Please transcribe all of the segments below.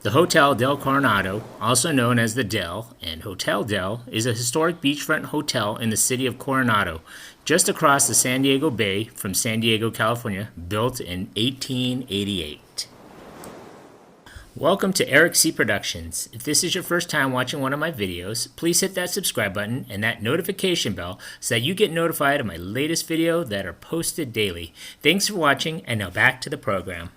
The Hotel del Coronado, also known as the Del and Hotel Del, is a historic beachfront hotel in the city of Coronado, just across the San Diego Bay from San Diego, California, built in 1888. Welcome to Eric C. Productions. If this is your first time watching one of my videos, please hit that subscribe button and that notification bell so that you get notified of my latest video that are posted daily. Thanks for watching, and now back to the program.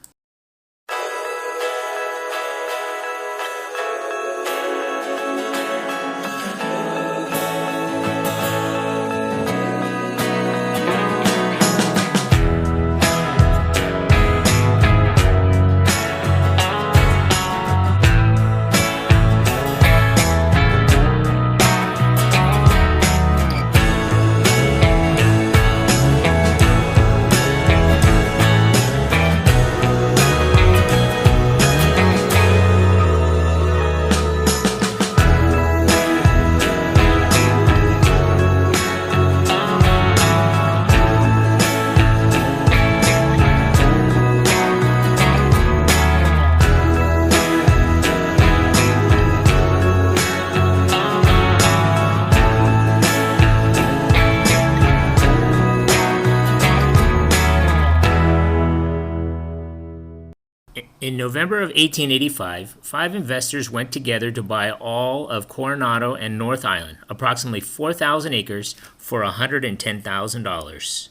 In November of 1885, 5 investors went together to buy all of Coronado and North Island, approximately 4,000 acres, for $110,000.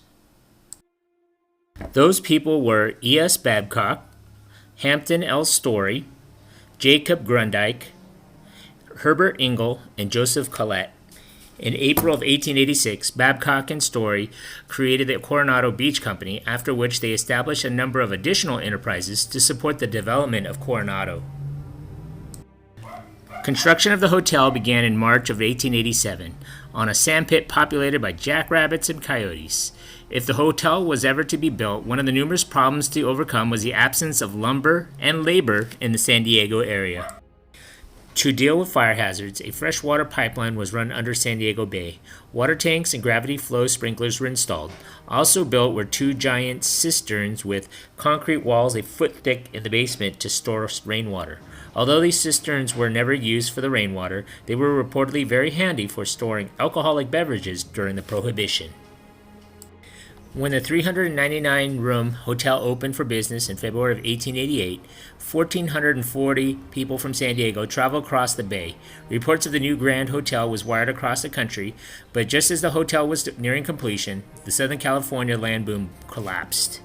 Those people were E.S. Babcock, Hampton L. Story, Jacob Grundyke, Herbert Ingle, and Joseph Collette. In April of 1886, Babcock and Story created the Coronado Beach Company, after which they established a number of additional enterprises to support the development of Coronado. Construction of the hotel began in March of 1887 on a sandpit populated by jackrabbits and coyotes. If the hotel was ever to be built, one of the numerous problems to overcome was the absence of lumber and labor in the San Diego area. To deal with fire hazards, a freshwater pipeline was run under San Diego Bay. Water tanks and gravity flow sprinklers were installed. Also built were 2 giant cisterns with concrete walls a foot thick in the basement to store rainwater. Although these cisterns were never used for the rainwater, they were reportedly very handy for storing alcoholic beverages during the Prohibition. When the 399-room hotel opened for business in February of 1888, 1,440 people from San Diego traveled across the bay. Reports of the new Grand Hotel was wired across the country, but just as the hotel was nearing completion, the Southern California land boom collapsed.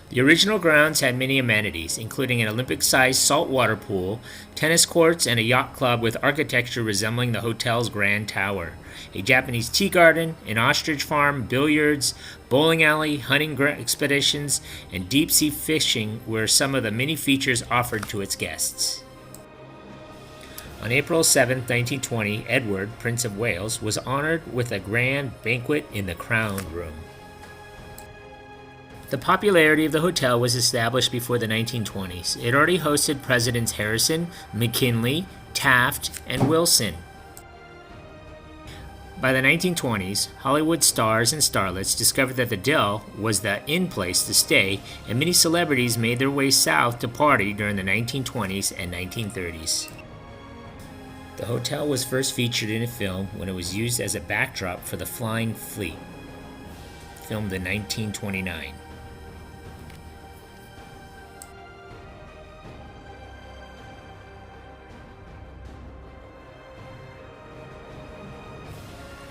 The original grounds had many amenities, including an Olympic-sized saltwater pool, tennis courts, and a yacht club with architecture resembling the hotel's grand tower. A Japanese tea garden, an ostrich farm, billiards, bowling alley, hunting expeditions, and deep-sea fishing were some of the many features offered to its guests. On April 7, 1920, Edward, Prince of Wales, was honored with a grand banquet in the Crown Room. The popularity of the hotel was established before the 1920s. It already hosted Presidents Harrison, McKinley, Taft, and Wilson. By the 1920s, Hollywood stars and starlets discovered that the Del was the in-place to stay, and many celebrities made their way south to party during the 1920s and 1930s. The hotel was first featured in a film when it was used as a backdrop for The Flying Fleet, filmed in 1929.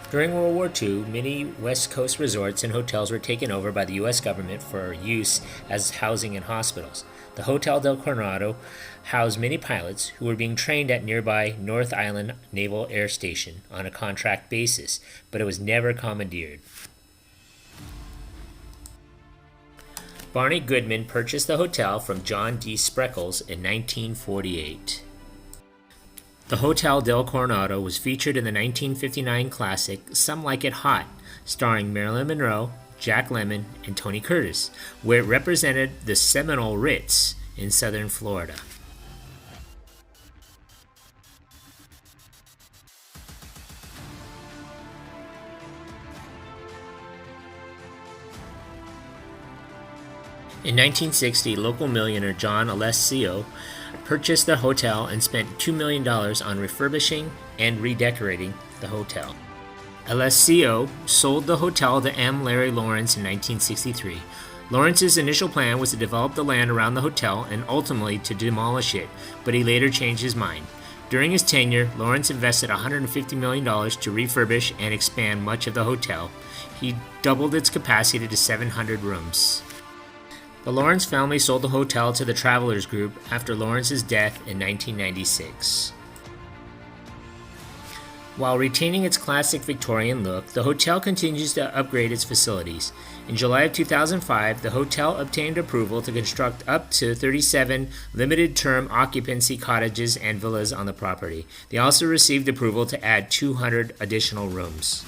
During World War II, many West Coast resorts and hotels were taken over by the U.S. government for use as housing and hospitals. The Hotel del Coronado housed many pilots who were being trained at nearby North Island Naval Air Station on a contract basis, but it was never commandeered. Barney Goodman purchased the hotel from John D. Spreckles in 1948. The Hotel del Coronado was featured in the 1959 classic Some Like It Hot, starring Marilyn Monroe, Jack Lemmon, and Tony Curtis, where it represented the Seminole Ritz in southern Florida. In 1960, local millionaire John Alessio purchased the hotel and spent $2 million on refurbishing and redecorating the hotel. Alessio sold the hotel to M. Larry Lawrence in 1963. Lawrence's initial plan was to develop the land around the hotel and ultimately to demolish it, but he later changed his mind. During his tenure, Lawrence invested $150 million to refurbish and expand much of the hotel. He doubled its capacity to 700 rooms. The Lawrence family sold the hotel to the Travelers Group after Lawrence's death in 1996. While retaining its classic Victorian look, the hotel continues to upgrade its facilities. In July of 2005, the hotel obtained approval to construct up to 37 limited-term occupancy cottages and villas on the property. They also received approval to add 200 additional rooms.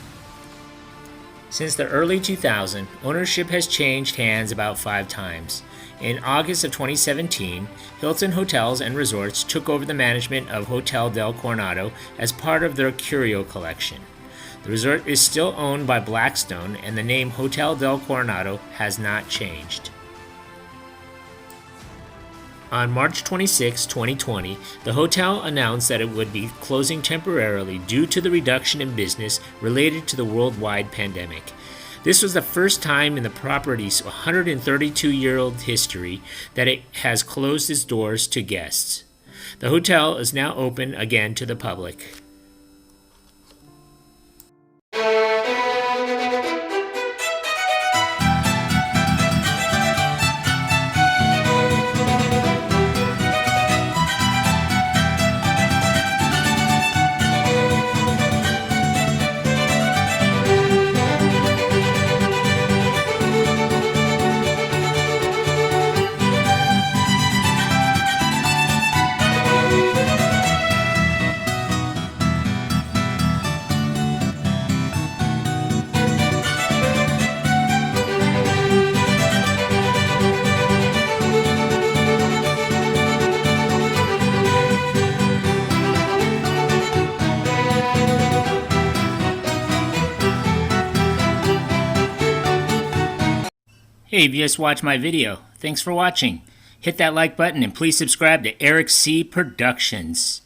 Since the early 2000s, ownership has changed hands about 5 times. In August of 2017, Hilton Hotels and Resorts took over the management of Hotel del Coronado as part of their Curio collection. The resort is still owned by Blackstone, and the name Hotel del Coronado has not changed. On March 26, 2020, the hotel announced that it would be closing temporarily due to the reduction in business related to the worldwide pandemic. This was the first time in the property's 132-year-old history that it has closed its doors to guests. The hotel is now open again to the public. Hey, if you just watched my video, thanks for watching. Hit that like button and please subscribe to Eric C. Productions.